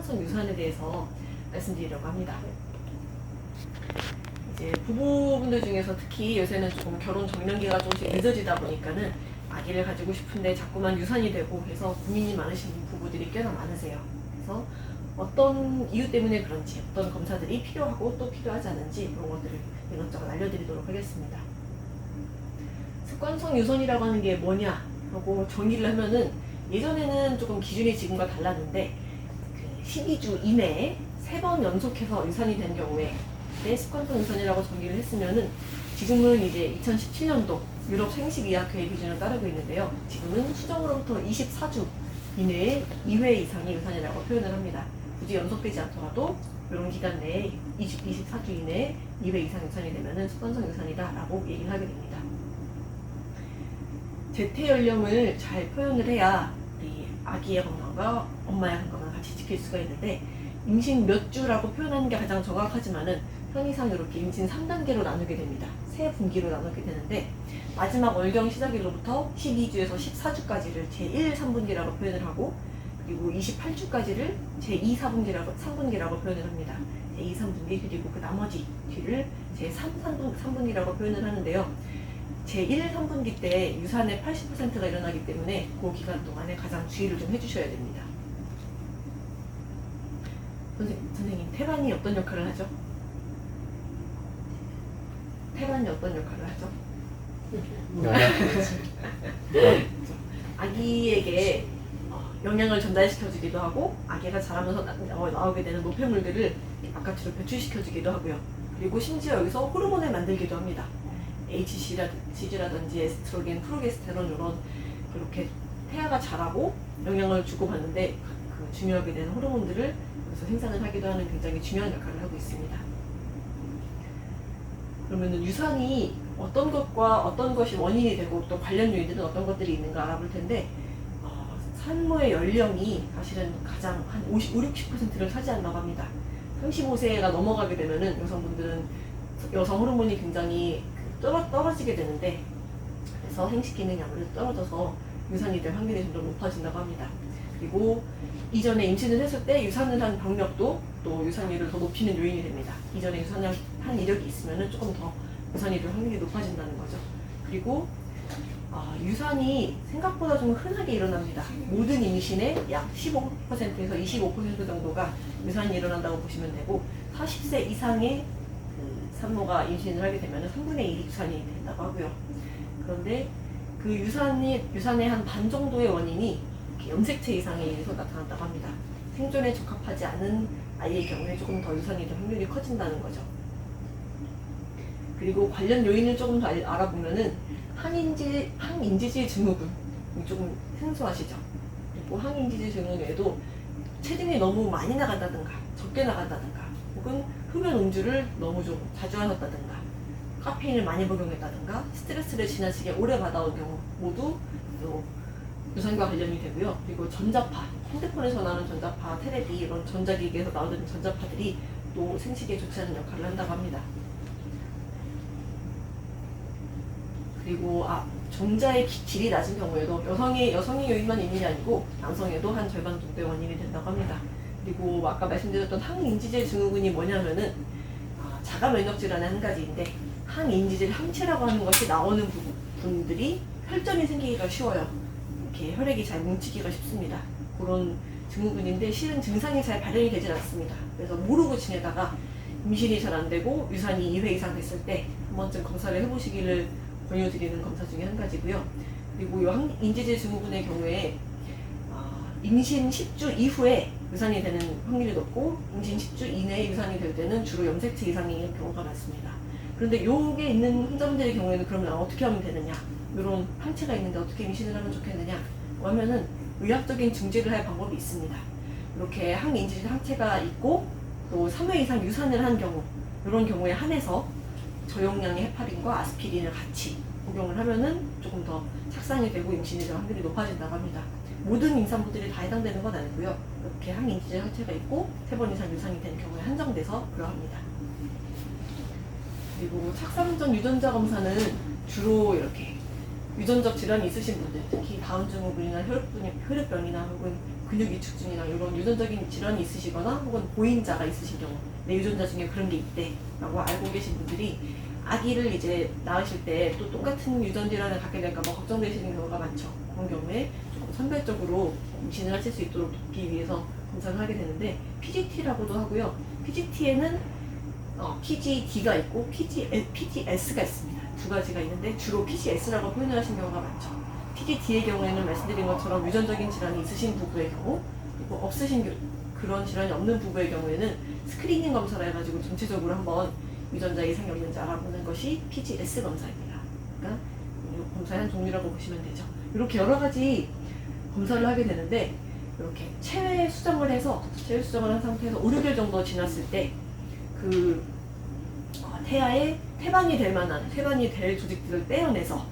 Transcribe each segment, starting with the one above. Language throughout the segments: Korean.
습관성 유산에 대해서 말씀드리려고 합니다. 이제 부부분들 중에서 특히 요새는 조금 결혼 정년기가 조금씩 늦어지다 보니까는 아기를 가지고 싶은데 자꾸만 유산이 되고 해서 고민이 많으신 부부들이 꽤나 많으세요. 그래서 어떤 이유 때문에 그런지, 어떤 검사들이 필요하고 또 필요하지 않은지 그런 것들을 이것저것 알려드리도록 하겠습니다. 습관성 유선이라고 하는 게 뭐냐 하고 정의를 하면은 예전에는 조금 기준이 지금과 달랐는데 12주 이내에 3번 연속해서 유산이 된 경우에 습관성 유산이라고 정의를 했으면은 지금은 이제 2017년도 유럽 생식의학회 기준을 따르고 있는데요. 지금은 수정으로부터 24주 이내에 2회 이상의 유산이라고 표현을 합니다. 굳이 연속되지 않더라도 이런 기간 내에 24주 이내에 2회 이상 유산이 되면은 습관성 유산이다 라고 얘기를 하게 됩니다. 재태 연령을 잘 표현을 해야 이 아기의 건강과 엄마의 건강을 같이 지킬 수가 있는데 임신 몇 주라고 표현하는 게 가장 정확하지만은 편의상 이렇게 임신 3단계로 나누게 됩니다. 3분기로 나누게 되는데 마지막 월경 시작일로부터 12주에서 14주까지를 제1, 3분기라고 표현을 하고 그리고 28주까지를 제2, 3분기라고 표현을 합니다. 제2, 3분기 그리고 그 나머지 뒤를 제3, 3분기라고 표현을 하는데요. 제1, 3분기 때 유산의 80%가 일어나기 때문에 그 기간 동안에 가장 주의를 좀 해주셔야 됩니다. 선생님, 태반이 어떤 역할을 하죠? 태반이 어떤 역할을 하죠? 아기에게 영양을 전달시켜주기도 하고 아기가 자라면서 나오게 되는 노폐물들을 바깥으로 배출시켜주기도 하고요. 그리고 심지어 여기서 호르몬을 만들기도 합니다. HCG라든지 에스트로겐, 프로게스테론 이런 그렇게 태아가 자라고 영양을 주고받는데 그 중요하게 되는 호르몬들을 여기서 생산을 하기도 하는 굉장히 중요한 역할을 하고 있습니다. 그러면은 유산이 어떤 것과 어떤 것이 원인이 되고 또 관련 요인들은 어떤 것들이 있는가 알아볼 텐데 산모의 연령이 사실은 가장 한 50-60%를 차지한다고 합니다. 35세가 넘어가게 되면은 여성분들은 여성 호르몬이 굉장히 떨어지게 되는데 그래서 생식 기능이 아무래도 떨어져서 유산이 될 확률이 점점 높아진다고 합니다. 그리고 이전에 임신을 했을 때 유산을 한 병력도 또 유산율을 더 높이는 요인이 됩니다. 이전에 유산을 한 이력이 있으면 조금 더 유산이 될 확률이 높아진다는 거죠. 그리고 유산이 생각보다 좀 흔하게 일어납니다. 모든 임신의 약 15%에서 25% 정도가 유산이 일어난다고 보시면 되고 40세 이상의 산모가 임신을 하게 되면 3분의 1이 유산이 된다고 하고요. 그런데 그 유산의 한 반 정도의 원인이 염색체 이상에 의해서 나타난다고 합니다. 생존에 적합하지 않은 아이의 경우에 조금 더 유산이 될 확률이 커진다는 거죠. 그리고 관련 요인을 조금 더 알아보면은 항인지질 증후군 조금 생소하시죠? 그리고 항인지질 증후군 외에도 체중이 너무 많이 나간다든가 적게 나간다든가 혹은 흡연 음주를 너무 좀 자주 하셨다든가 카페인을 많이 복용했다든가 스트레스를 지나치게 오래 받아온 경우 모두 또 유산과 관련이 되고요. 그리고 전자파, 핸드폰에서 나오는 전자파, 테레비 이런 전자기기에서 나오는 전자파들이 또 생식에 좋지 않은 역할을 한다고 합니다. 그리고 종자의 질이 낮은 경우에도 여성의 요인만 있는 게 아니고 남성에도 한 절반 정도의 원인이 된다고 합니다. 그리고 아까 말씀드렸던 항인지질 증후군이 뭐냐면은 자가 면역 질환의 한 가지인데 항인지질 항체라고 하는 것이 나오는 분들이 혈전이 생기기가 쉬워요. 이렇게 혈액이 잘 뭉치기가 쉽습니다. 그런 증후군인데 실은 증상이 잘 발현이 되질 않습니다. 그래서 모르고 지내다가 임신이 잘 안 되고 유산이 2회 이상 됐을 때 한 번쯤 검사를 해보시기를 권유드리는 검사 중에 한 가지고요. 그리고 이 항인지질 증후군의 경우에 임신 10주 이후에 유산이 되는 확률이 높고 임신 10주 이내에 유산이 될 때는 주로 염색체 이상인 경우가 많습니다. 그런데 요게 있는 환자분들의 경우에는 그러면 어떻게 하면 되느냐, 이런 항체가 있는데 어떻게 임신을 하면 좋겠느냐 하면은 의학적인 중재를 할 방법이 있습니다. 이렇게 항인지질 항체가 있고 또 3회 이상 유산을 한 경우, 이런 경우에 한해서 저용량의 헤파린과 아스피린을 같이 복용을 하면은 조금 더 착상이 되고 임신이 될 확률이 높아진다고 합니다. 모든 임산부들이 다 해당되는 건 아니고요. 이렇게 항인지질 항체가 있고 3번 이상 유산이 되는 경우에 한정돼서 그러합니다. 그리고 착상 전 유전자 검사는 주로 이렇게 유전적 질환이 있으신 분들, 특히 다운 증후군이나 혈액병이나 혹은 근육 위축증이나 이런 유전적인 질환이 있으시거나 혹은 보인자가 있으신 경우 내 유전자 중에 그런 게 있대 라고 알고 계신 분들이 아기를 이제 낳으실 때 또 똑같은 유전 질환을 갖게 될까 봐 걱정되시는 경우가 많죠. 그런 경우에 조금 선별적으로 임신을 하실 수 있도록 돕기 위해서 검사를 하게 되는데 PGT라고도 하고요. PGT에는 PGD가 있고 PGS가 있습니다. 두 가지가 있는데 주로 PGS라고 표현을 하시는 경우가 많죠. PGD의 경우에는 말씀드린 것처럼 유전적인 질환이 있으신 부부의 경우, 그리고 없으신 그런 질환이 없는 부부의 경우에는 스크리닝 검사를 해가지고 전체적으로 한번 유전자 이상이 없는지 알아보는 것이 PGS 검사입니다. 그러니까 검사의 한 종류라고 보시면 되죠. 이렇게 여러 가지 검사를 하게 되는데 이렇게 체외 수정을 한 상태에서 5, 6일 정도 지났을 때 그 태아에 태반이 될 조직들을 떼어내서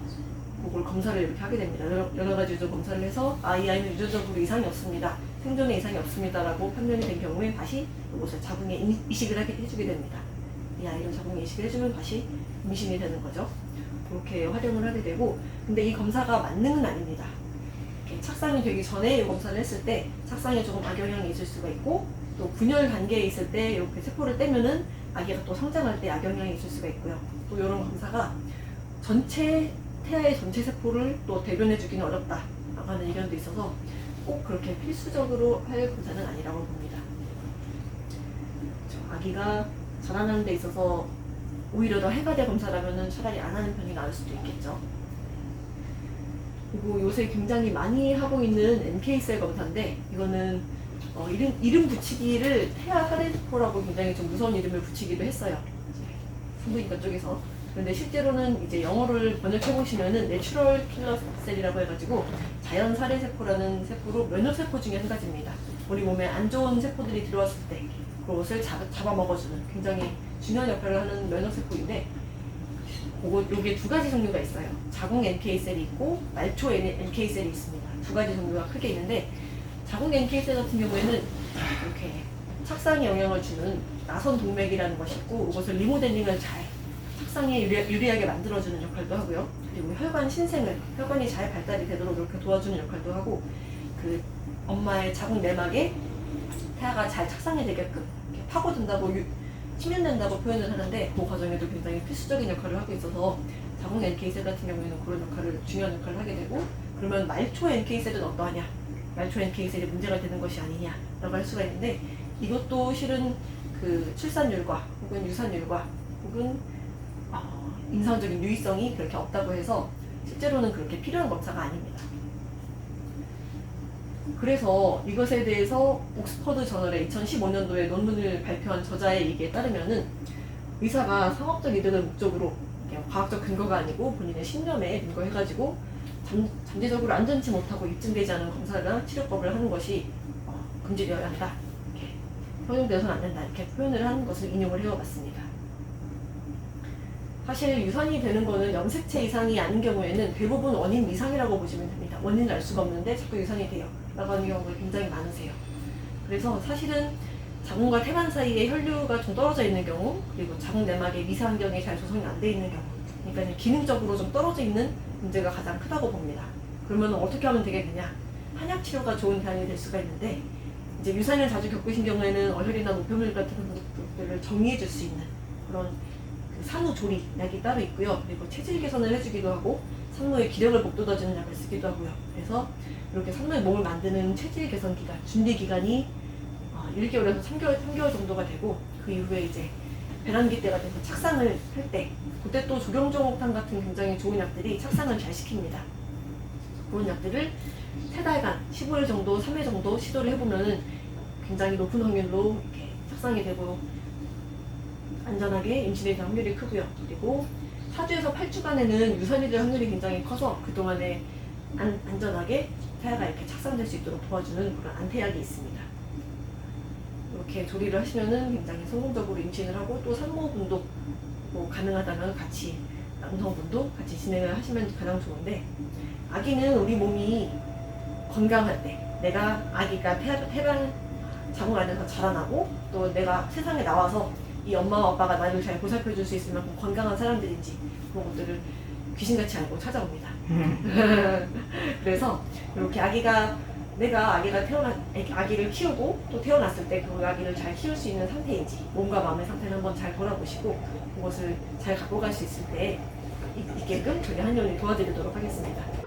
그걸 검사를 이렇게 하게 됩니다. 여러 가지 유전 검사를 해서 이 아이는 유전적으로 이상이 없습니다. 생존에 이상이 없습니다라고 판명이 된 경우에 다시 이것을 자궁에 이식을 해주게 됩니다. 이 아이를 자궁에 이식을 해주면 다시 임신이 되는 거죠. 그렇게 활용을 하게 되고, 근데 이 검사가 만능은 아닙니다. 착상이 되기 전에 이 검사를 했을 때 착상에 조금 악영향이 있을 수가 있고, 또 분열 단계에 있을 때 이렇게 세포를 떼면은 아기가 또 성장할 때 악영향이 있을 수가 있고요. 또 이런 검사가 태아의 전체 세포를 또 대변해주기는 어렵다 라고 하는 의견도 있어서 꼭 그렇게 필수적으로 할 검사는 아니라고 봅니다. 아기가 자라나는 데 있어서 오히려 더 해가 될 검사라면 차라리 안 하는 편이 나을 수도 있겠죠. 그리고 요새 굉장히 많이 하고 있는 NK셀 검사인데, 이거는 이름 붙이기를 태아 하레스포라고 굉장히 좀 무서운 이름을 붙이기도 했어요. 산부인과 쪽에서. 그런데 실제로는 이제 영어를 번역해 보시면은 내추럴 킬러 셀이라고 해가지고 자연 살해 세포라는 세포로 면역 세포 중에 한 가지입니다. 우리 몸에 안 좋은 세포들이 들어왔을 때 그것을 잡아먹어주는 굉장히 중요한 역할을 하는 면역 세포인데, 요게 두 가지 종류가 있어요. 자궁 NK셀이 있고 말초 NK셀이 있습니다. 두 가지 종류가 크게 있는데, 자궁 NK셀 같은 경우에는 이렇게 착상에 영향을 주는 나선 동맥이라는 것이 있고, 이것을 리모델링을 잘 착상에 유리하게 만들어주는 역할도 하고요. 그리고 혈관이 잘 발달이 되도록 이렇게 도와주는 역할도 하고, 그 엄마의 자궁 내막에 태아가 잘 착상이 되게끔 파고든다고 침연된다고 표현을 하는데, 그 과정에도 굉장히 필수적인 역할을 하고 있어서 자궁 NK셀 같은 경우에는 그런 중요한 역할을 하게 되고, 그러면 말초 NK셀은 어떠하냐? 말초 NK셀이 문제가 되는 것이 아니냐라고 할 수가 있는데, 이것도 실은 그 출산율과 혹은 유산율과 혹은 임상적인 유의성이 그렇게 없다고 해서 실제로는 그렇게 필요한 검사가 아닙니다. 그래서 이것에 대해서 옥스퍼드 저널에 2015년도에 논문을 발표한 저자의 얘기에 따르면은 의사가 상업적 이득을 목적으로 과학적 근거가 아니고 본인의 신념에 근거해가지고 잠재적으로 안전치 못하고 입증되지 않은 검사나 치료법을 하는 것이 금지되어야 한다, 이렇게 허용되어서는 안 된다, 이렇게 표현을 하는 것을 인용을 해와봤습니다. 사실 유산이 되는 거는 염색체 이상이 아닌 경우에는 대부분 원인 미상이라고 보시면 됩니다. 원인을 알 수가 없는데 자꾸 유산이 돼요 라고 하는 경우가 굉장히 많으세요. 그래서 사실은 자궁과 태반 사이에 혈류가 좀 떨어져 있는 경우, 그리고 자궁 내막에 미세환경이 잘 조성이 안 돼 있는 경우, 그러니까 기능적으로 좀 떨어져 있는 문제가 가장 크다고 봅니다. 그러면 어떻게 하면 되겠느냐? 한약 치료가 좋은 대안이 될 수가 있는데, 이제 유산을 자주 겪으신 경우에는 어혈이나 노폐물 같은 것들을 정리해 줄 수 있는 그런 산후조리 약이 따로 있고요. 그리고 체질 개선을 해주기도 하고 산모의 기력을 북돋아주는 약을 쓰기도 하고요. 그래서 이렇게 산모의 몸을 만드는 체질 개선 기간, 준비 기간이 1개월에서 3개월 정도가 되고, 그 이후에 이제 배란기 때가 돼서 착상을 할 때, 그때 또 조경종옥탄 같은 굉장히 좋은 약들이 착상을 잘 시킵니다. 그런 약들을 3달간 15일 정도, 3회 정도 시도를 해보면은 굉장히 높은 확률로 이렇게 착상이 되고 안전하게 임신이 될 확률이 크고요. 그리고 4주에서 8주간에는 유산이 될 확률이 굉장히 커서 그동안에 안전하게 태아가 이렇게 착상될 수 있도록 도와주는 그런 안태약이 있습니다. 이렇게 조리를 하시면은 굉장히 성공적으로 임신을 하고, 또 산모분도 가능하다면 같이, 남성분도 같이 진행을 하시면 가장 좋은데, 아기는 우리 몸이 건강할 때, 아기가 태반 자궁 안에서 자라나고, 또 내가 세상에 나와서 이 엄마와 아빠가 나를 잘 보살펴 줄 수 있을 만큼 건강한 사람들인지, 그런 것들을 귀신같이 알고 찾아옵니다. 그래서 이렇게 아기가 내가 아기를 키우고 또 태어났을 때 그 아기를 잘 키울 수 있는 상태인지 몸과 마음의 상태를 한번 잘 돌아보시고 그것을 잘 갖고 갈 수 있을 때 있게끔 저희 한의원이 도와드리도록 하겠습니다.